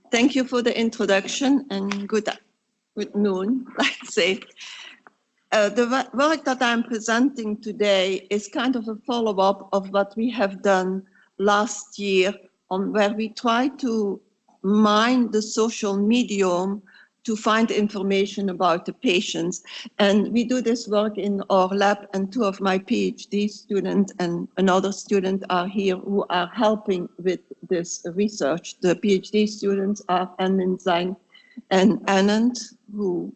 Thank you for the introduction and good noon, let's say. The work that I'm presenting today is kind of a follow-up of what we have done last year on where we try to mine the social medium to find information about the patients. And we do this work in our lab, and two of my PhD students and another student are here who are helping with this research. The PhD students are Anmin Zhang and Anand, who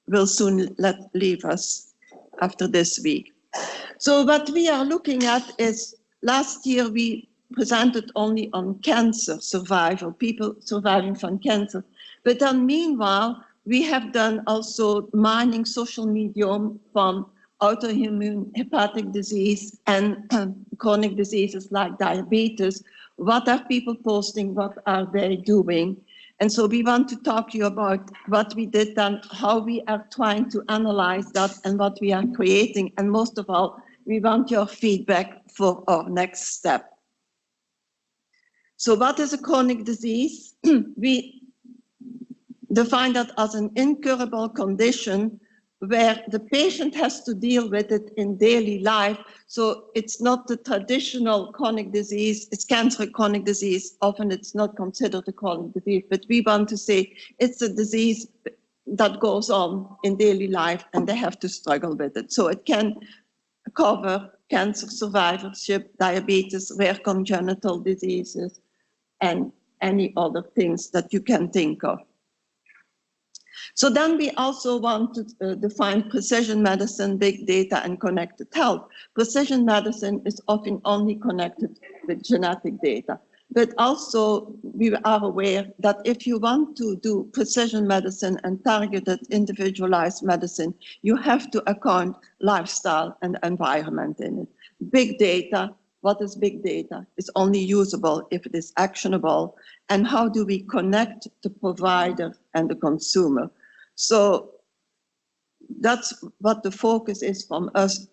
will soon leave us after this week. So what we are looking at is, last year we presented only on cancer survival, people surviving from cancer. But then meanwhile, we have done also mining social medium from autoimmune hepatic disease and chronic diseases like diabetes. What are people posting? What are they doing? And so we want to talk to you about what we did and how we are trying to analyze that and what we are creating. And most of all, we want your feedback for our next step. So what is a chronic disease? We define that as an incurable condition where the patient has to deal with it in daily life. So it's not the traditional chronic disease, it's cancer chronic disease. Often it's not considered a chronic disease, but we want to say it's a disease that goes on in daily life and they have to struggle with it. So it can cover cancer survivorship, diabetes, rare congenital diseases, and any other things that you can think of. So then we also want to define precision medicine, big data, and connected health. Precision medicine is often only connected with genetic data, but also we are aware that if you want to do precision medicine and targeted individualized medicine, you have to account lifestyle and environment in it. Big data, what is big data? It's only usable if it is actionable. And how do we connect the provider and the consumer? So that's what the focus is from us.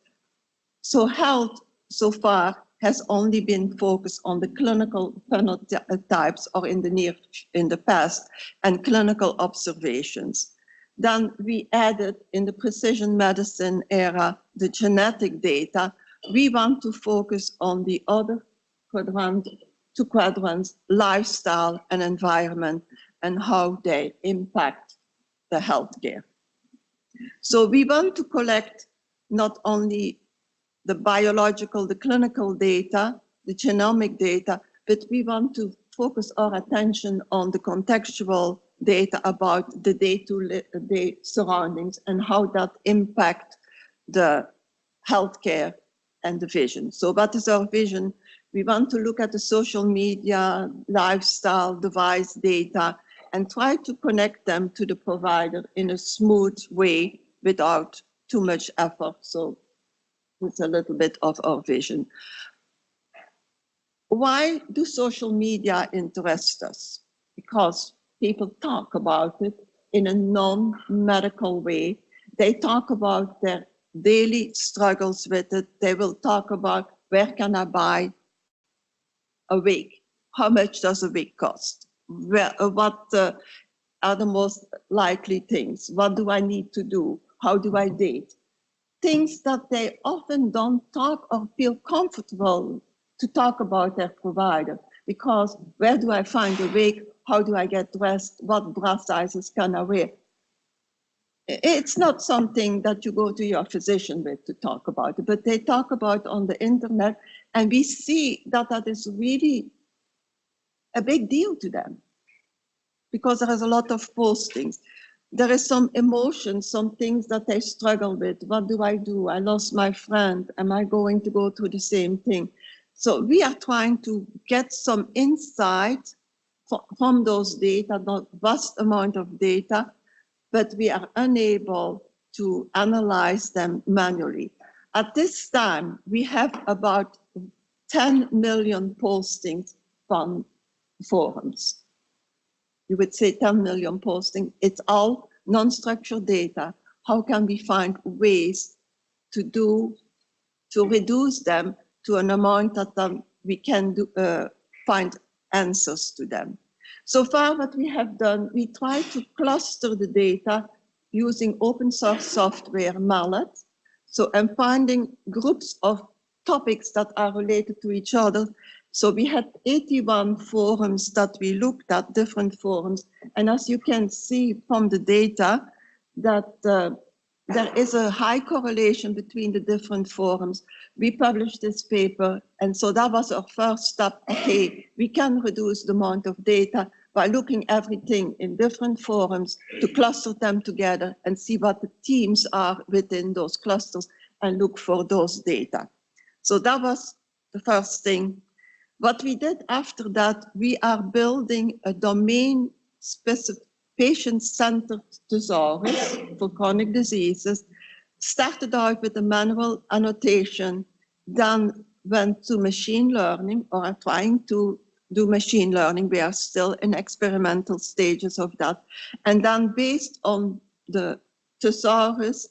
So health so far has only been focused on the clinical phenotypes or in the past and clinical observations. Then we added in the precision medicine era, the genetic data. We want to focus on the other two quadrants, lifestyle and environment, and how they impact the healthcare. So we want to collect not only the biological, the clinical data, the genomic data, but we want to focus our attention on the contextual data about the day-to-day surroundings and how that impact the healthcare and the vision. So what is our vision? We want to look at the social media, lifestyle, device data, and try to connect them to the provider in a smooth way without too much effort. So it's a little bit of our vision. Why do social media interest us? Because people talk about it in a non-medical way. They talk about their daily struggles with it. They will talk about where can I buy a wig? How much does a wig cost? What are the most likely things? What do I need to do? How do I date? Things that they often don't talk or feel comfortable to talk about their provider, because where do I find a wig? How do I get dressed? What bra sizes can I wear? It's not something that you go to your physician with to talk about it, but they talk about on the internet, and we see that that is really a big deal to them because there is a lot of postings. There is some emotions, some things that they struggle with. What do? I lost my friend. Am I going to go through the same thing? So we are trying to get some insight from those data, not vast amount of data, but we are unable to analyze them manually. At this time, we have about 10 million postings from forums. You would say 10 million postings. It's all non-structured data. How can we find ways to reduce them to an amount that we can find answers to them? So far, what we have done, we try to cluster the data using open source software, Mallet. So I'm finding groups of topics that are related to each other. So we had 81 forums that we looked at, different forums. And as you can see from the data, that there is a high correlation between the different forums. We published this paper, and so that was our first step. Okay, we can reduce the amount of data by looking everything in different forums to cluster them together and see what the themes are within those clusters and look for those data. So that was the first thing. What we did after that, we are building a domain-specific patient-centered thesaurus for chronic diseases, started out with a manual annotation, then went to machine learning, or are trying to do machine learning. We are still in experimental stages of that. And then based on the thesaurus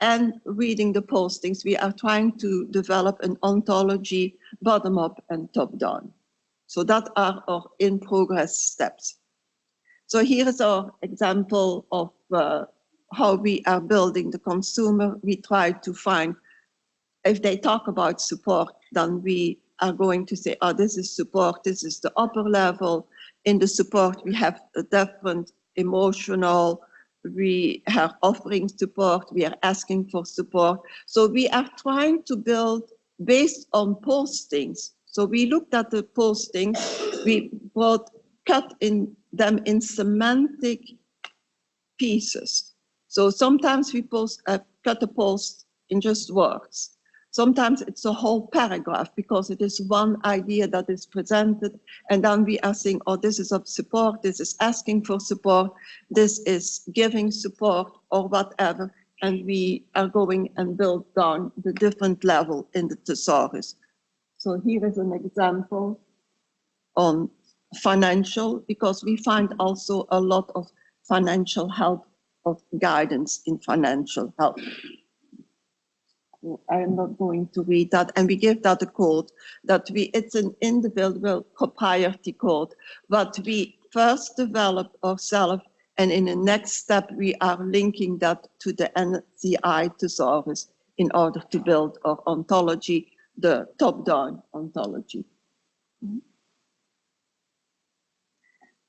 and reading the postings, we are trying to develop an ontology bottom-up and top-down. So that are our in-progress steps. So here is our example of how we are building the consumer. We try to find, if they talk about support, then we are going to say, oh, this is support, this is the upper level. In the support, we have a different emotional, we are offering support, we are asking for support. So we are trying to build based on postings. So we looked at the postings, we cut in them in semantic pieces. So sometimes we cut a post in just words. Sometimes it's a whole paragraph because it is one idea that is presented, and then we are saying, oh, this is of support, this is asking for support, this is giving support, or whatever, and we are going and build down the different level in the thesaurus. So here is an example on financial, because we find also a lot of financial help, of guidance in financial help. I'm not going to read that, and we give that a code that it's an individual proprietary code, but we first developed ourselves, and in the next step we are linking that to the NCI thesaurus in order to build our ontology, the top-down ontology.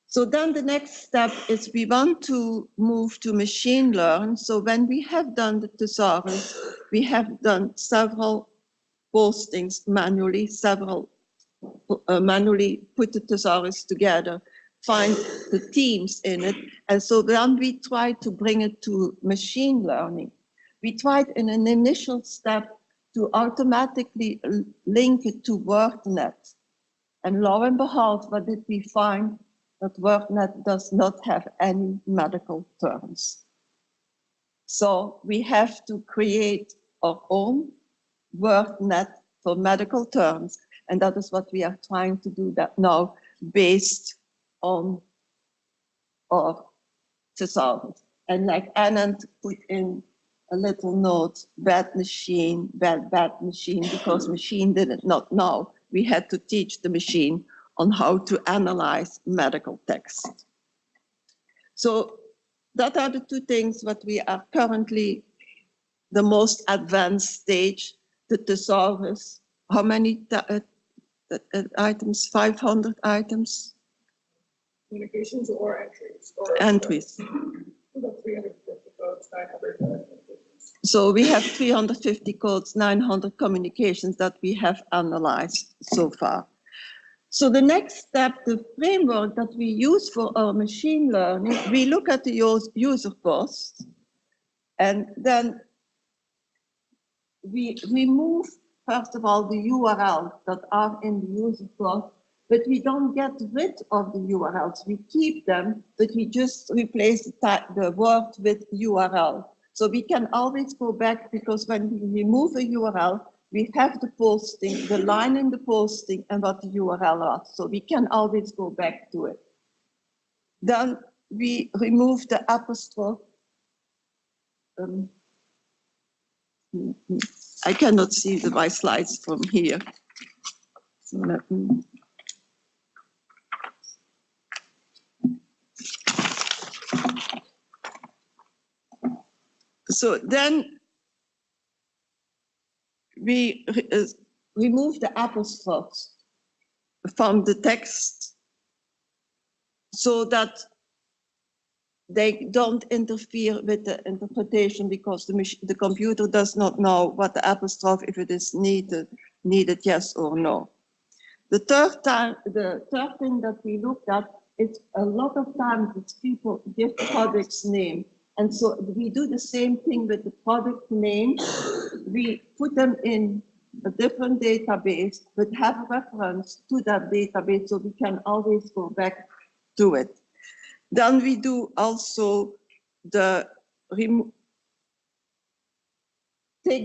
So then the next step is we want to move to machine learn. So when we have done the thesaurus, we have done several postings manually, manually put the thesaurus together, find the themes in it. And so then we try to bring it to machine learning. We tried in an initial step to automatically link it to WordNet. And lo and behold, what did we find? That WordNet does not have any medical terms. So we have to create our own WordNet for medical terms, and that is what we are trying to do that now based on our thesaurus. And like Anand put in a little note, bad machine, bad machine, because machine did not know. We had to teach the machine on how to analyze medical text. So that are the two things what we are currently the most advanced stage, the thesaurus. How many items? 500 items? Communications or entries? Entries. About 350 codes, 900 communications. So we have 350 codes, 900 communications that we have analyzed so far. So the next step, the framework that we use for our machine learning, we look at the user posts, and then we remove, first of all, the URLs that are in the user post, but we don't get rid of the URLs. We keep them, but we just replace the word with URL. So we can always go back, because when we remove a URL, we have the posting, the line in the posting, and what the URL is. So we can always go back to it. Then we remove the apostrophe. I cannot see my slides from here. So let me. So then we remove the apostrophes from the text so that they don't interfere with the interpretation, because the computer does not know what the apostrophe, if it is needed yes or no. The third thing that we looked at is a lot of times it's people give products name. And so we do the same thing with the product name. We put them in a different database, but have a reference to that database so we can always go back to it. Then we do also take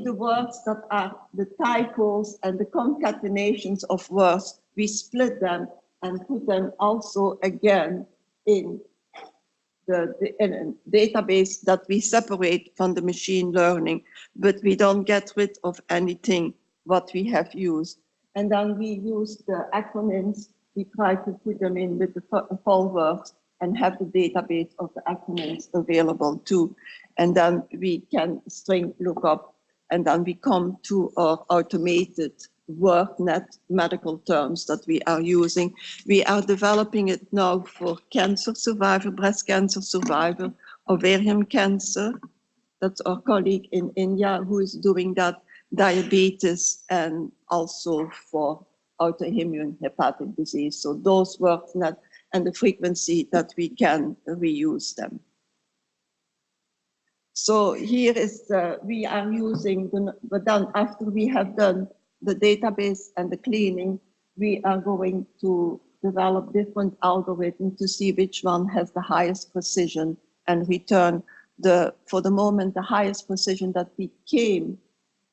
the words that are the typos and the concatenations of words, we split them and put them also again in in a database that we separate from the machine learning, but we don't get rid of anything what we have used. And then we use the acronyms, we try to put them in with the full words and have the database of the acronyms available too. And then we can string lookup, and then we come to our automated WordNet medical terms that we are using. We are developing it now for cancer survivor, breast cancer survivor, ovarian cancer. That's our colleague in India who is doing that, diabetes, and also for autoimmune hepatic disease. So those WordNet and the frequency that we can reuse them. So here is we are using, but then after we have done the database and the cleaning, we are going to develop different algorithms to see which one has the highest precision and return for the moment, the highest precision that we came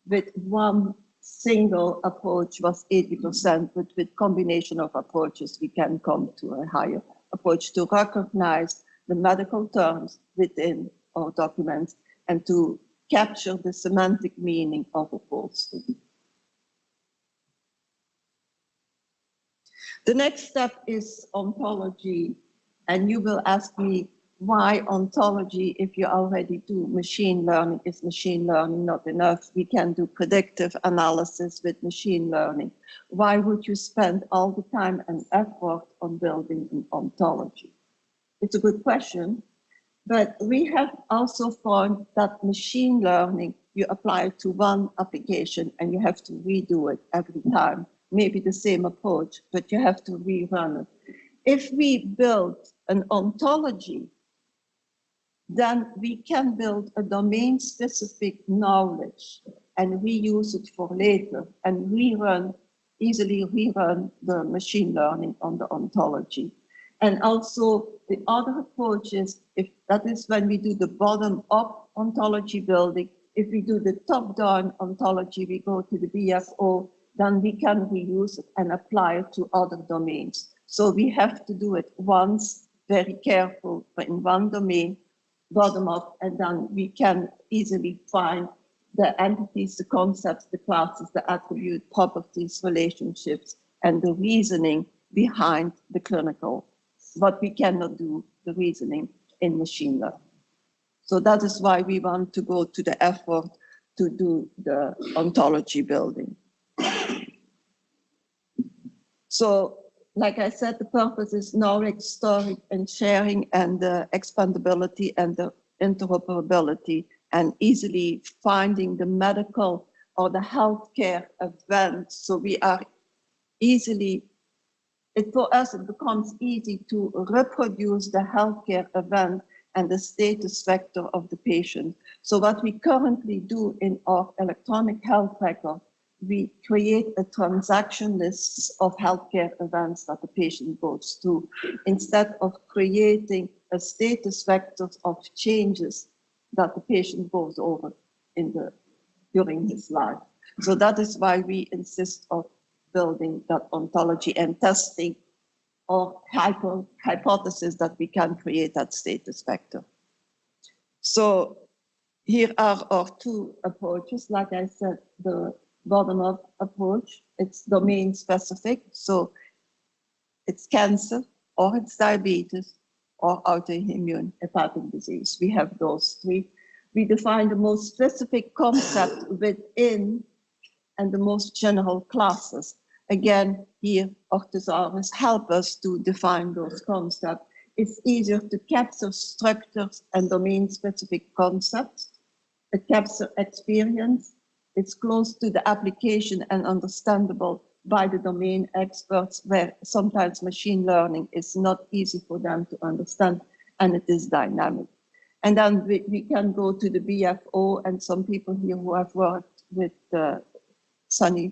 with one single approach was 80%, but with combination of approaches, we can come to a higher approach to recognize the medical terms within our documents and to capture the semantic meaning of a post. The next step is ontology, and you will ask me why ontology if you already do machine learning. Is machine learning not enough? We can do predictive analysis with machine learning. Why would you spend all the time and effort on building an ontology? It's a good question, but we have also found that machine learning, you apply it to one application and you have to redo it every time. Maybe the same approach, but you have to rerun it. If we build an ontology, then we can build a domain-specific knowledge and reuse it for later and easily rerun the machine learning on the ontology. And also the other approaches, if that is when we do the bottom-up ontology building. If we do the top-down ontology, we go to the BFO, then we can reuse it and apply it to other domains. So we have to do it once, very careful, but in one domain, bottom up, and then we can easily find the entities, the concepts, the classes, the attribute, properties, relationships, and the reasoning behind the clinical. But we cannot do the reasoning in machine learning. So that is why we want to go to the effort to do the ontology building. So, like I said, the purpose is knowledge, storing, and sharing, and the expandability and the interoperability, and easily finding the medical or the healthcare events. So we are easily, for us, it becomes easy to reproduce the healthcare event and the status vector of the patient. So what we currently do in our electronic health record, we create a transaction list of healthcare events that the patient goes through, instead of creating a status vector of changes that the patient goes over during his life. So that is why we insist on building that ontology and testing or hypothesis that we can create that status vector. So here are our two approaches. Like I said, the bottom-up approach, it's domain specific. So it's cancer, or it's diabetes, or autoimmune hepatic disease. We have those three. We define the most specific concept within and the most general classes. Again, here, Orthosaurus help us to define those concepts. It's easier to capture structures and domain-specific concepts. It captures experience. It's close to the application and understandable by the domain experts, where sometimes machine learning is not easy for them to understand, and it is dynamic. And then we can go to the BFO, and some people here who have worked with Sunny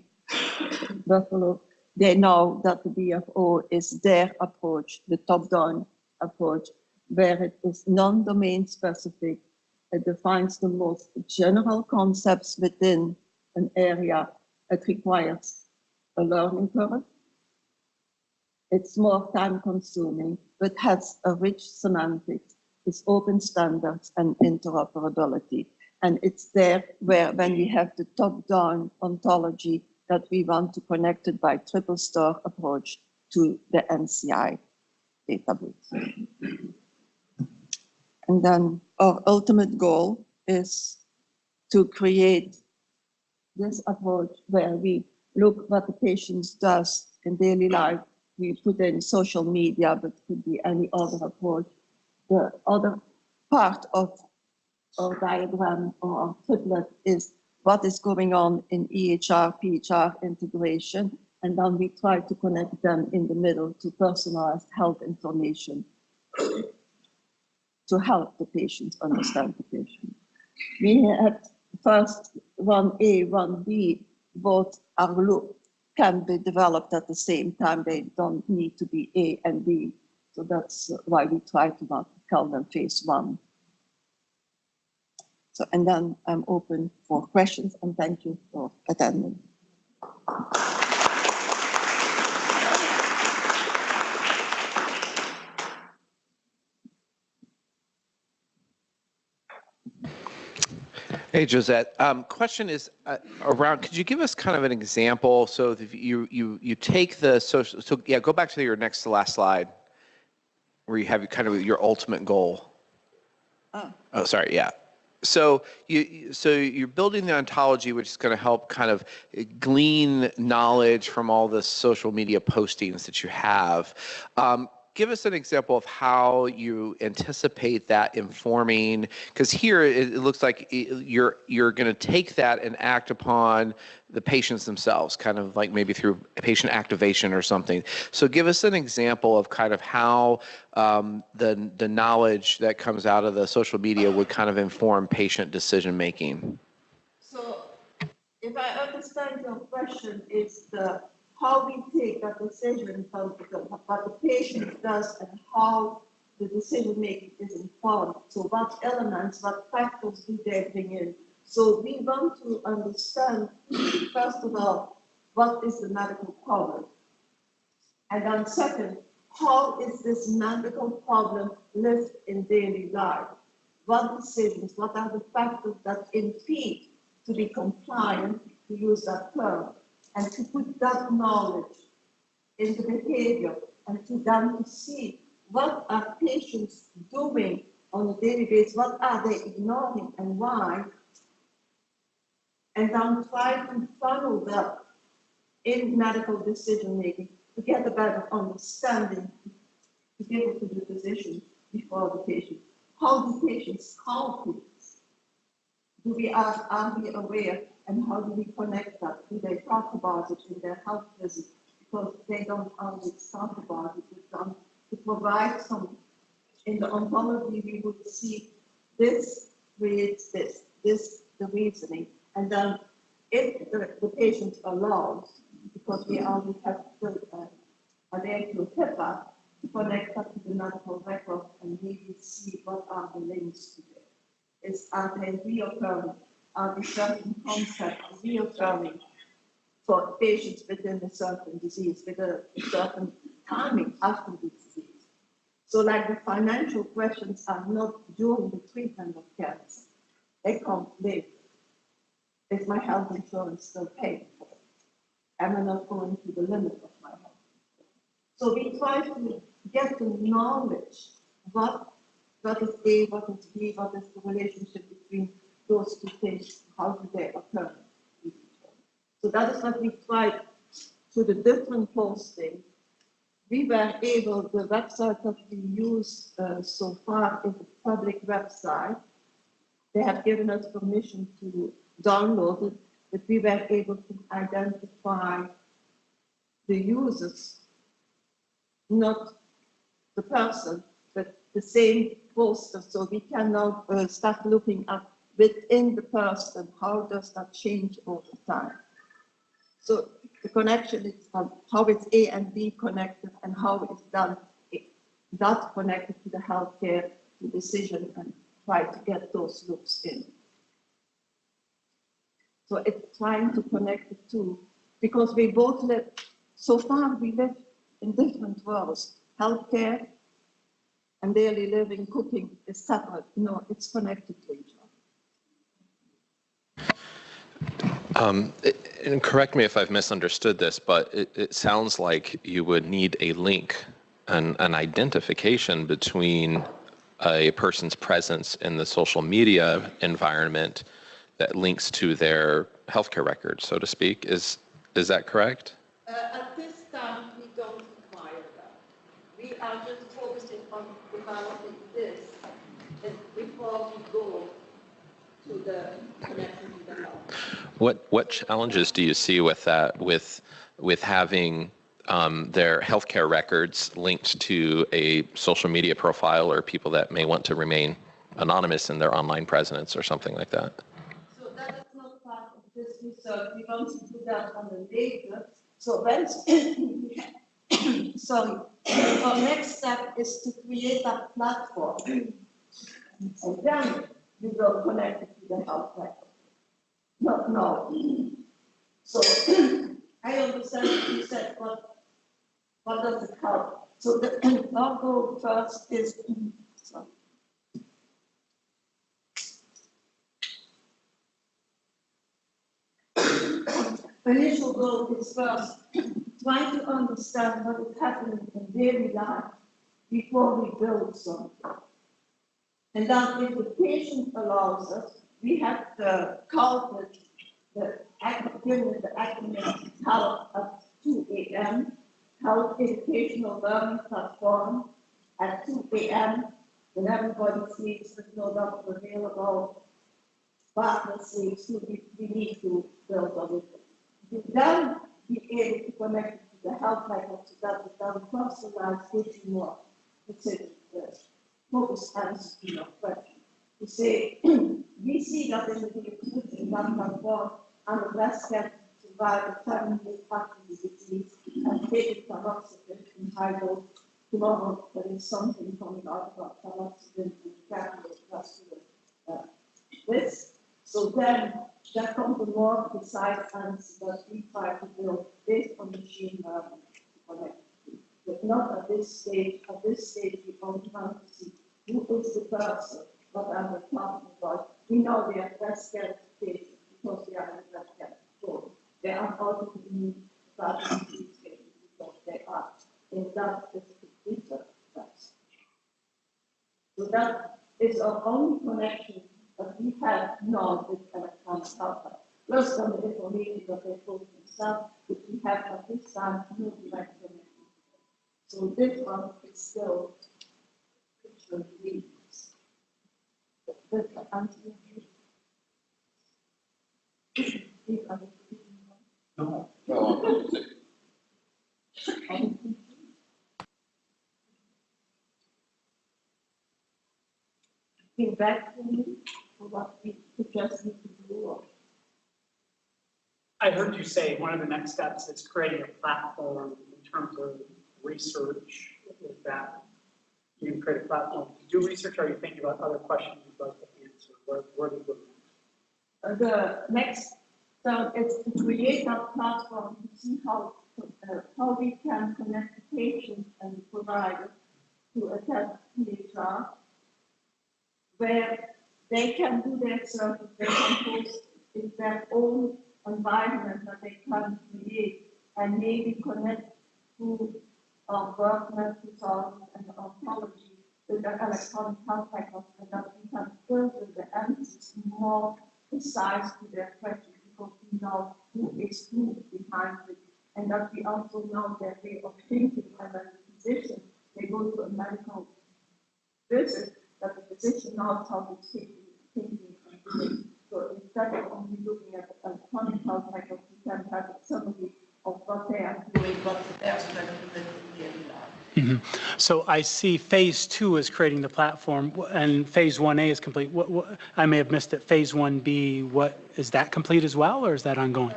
Buffalo, they know that the BFO is their approach, the top-down approach, where it is non-domain specific. It defines the most general concepts within an area. It requires a learning curve. It's more time consuming, but has a rich semantics. It's open standards and interoperability. And it's there where, when we have the top-down ontology, that we want to connect it by triple star approach to the NCI database. And then our ultimate goal is to create this approach where we look what the patient does in daily life. We put in social media, but it could be any other approach. The other part of our diagram or our triplet is what is going on in EHR, PHR integration, and then we try to connect them in the middle to personalized health information to help the patient understand the patient. We had first 1A, 1B, both are can be developed at the same time. They don't need to be A and B. So that's why we try to not call them phase 1. So, and then I'm open for questions, and thank you for attending. Hey, Josette. Question is around, could you give us kind of an example? So if you take the social, so yeah, go back to your next to last slide where you have kind of your ultimate goal. Oh, sorry, yeah. So you're building the ontology, which is going to help kind of glean knowledge from all the social media postings that you have. Give us an example of how you anticipate that informing, because here it looks like you're going to take that and act upon the patients themselves, kind of like maybe through patient activation or something. So give us an example of kind of how the knowledge that comes out of the social media would kind of inform patient decision making. So if I understand your question, it's how we take that decision from what the patient does and how the decision making is informed. So what elements, what factors do they bring in? So we want to understand, first of all, what is the medical problem? And then second, how is this medical problem lived in daily life? What decisions, what are the factors that impede to be compliant, to use that term, and to put that knowledge into behavior, and to them to see what are patients doing on a daily basis, what are they ignoring and why, and then try to funnel that in medical decision making to get a better understanding, to give it to the physician before the patient. How do patients call things? Are we aware, and how do we connect that? Do they talk about it in their health visit? Because they don't always talk about it with them. To provide some, in the ontology, we would see this creates this the reasoning. And then if the patient allows, because we already have built an AQ HIPAA, to connect that to the medical record and maybe see what are the links to it. Are they reoccurring? Are the certain concepts reoccurring for patients within a certain disease, with a certain timing after the disease? So like the financial questions are not during the treatment of cancer. They come later. Is my health insurance still paid for? Am I not going to the limit of my health? So we try to get the knowledge, what is A, what is B, what is the relationship between those two things, how do they occur? So that is what we tried through the different posting. We were able, the website that we use so far is a public website. They have given us permission to download it, but we were able to identify the users, not the person, but the same poster. So we can now start looking at within the person, how does that change over time? So the connection is how it's A and B connected and how it's done, that connected to the healthcare, to decision, and try to get those loops in. So it's trying to connect the two, because we both live, so far we live in different worlds. Healthcare and daily living, cooking is separate. No, it's connected to each other. And correct me if I've misunderstood this, but it sounds like you would need a link, an identification between a person's presence in the social media environment that links to their healthcare record, so to speak. Is that correct? At this time, we don't require that. We are just focusing on developing this before we go to the connection to the health. What challenges do you see with that, with having their healthcare records linked to a social media profile, or people that may want to remain anonymous in their online presence or something like that? So that is not part of this research. We want to do that on the later. So when, sorry, our next step is to create that platform, and then we will connect it to the health record. Not now. So I understand what you said, but what does it help? So our goal first is, sorry. Initial goal is first trying to understand what is happening in daily life before we build something. And then if the patient allows us, we have to calculate the acronym health at 2 a.m., health educational learning platform at 2 a.m., when everybody sleeps with no doctor available, partner sleeps, so we need to build on it. We then be able to connect it to the health record so that we can personalize, gives you more specific focus answers to your question. To say, we see that in the that platform and the breast can survive a 7-year after the disease and take it tamoxifen in high dose. Tomorrow there is something coming out about tamoxifen and cardiovascular risk. So then there comes a more precise answer that we try to build based on machine learning to connect. But not at this stage. At this stage, we only want to see who is the person, what are they talking about. We know they are breast cancer patients because they are in breast cancer control. They are autoimmune disease patients because they are in that specific research. So that is our only connection that we have now with electronic health. Plus on the information that they put themselves, which we have at this time no direct connection. So this one is still picture readings. Does that answer your question? No. Feedback from you for what we suggest we could do. Or I heard you say one of the next steps is creating a platform in terms of research. Is that you can create a platform to do research, or are you thinking about other questions you'd like to answer? Where do you go next? the next step is to create that platform to see how we can connect the patient and the provider to a EHR, where they can do their service, they can post in their own environment that they can create and maybe connect to our work methods and ontology with the electronic health records, and that we can further the answers more precise to their questions, because we know who is who behind it, and that we also know their way of thinking, and as a physician, they go to a medical visit, that the physician knows how to thinking and doing. So instead of only looking at the electronic health records, we can have a summary of what they are doing, what the best benefit in their life. So I see phase 2 is creating the platform and phase 1A is complete. I may have missed it. Phase 1B, what is that complete as well, or is that ongoing?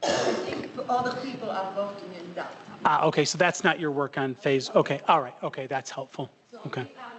I think other people are voting in that. Okay, so that's not your work on phase. Okay, all right. Okay, that's helpful. So Okay. we are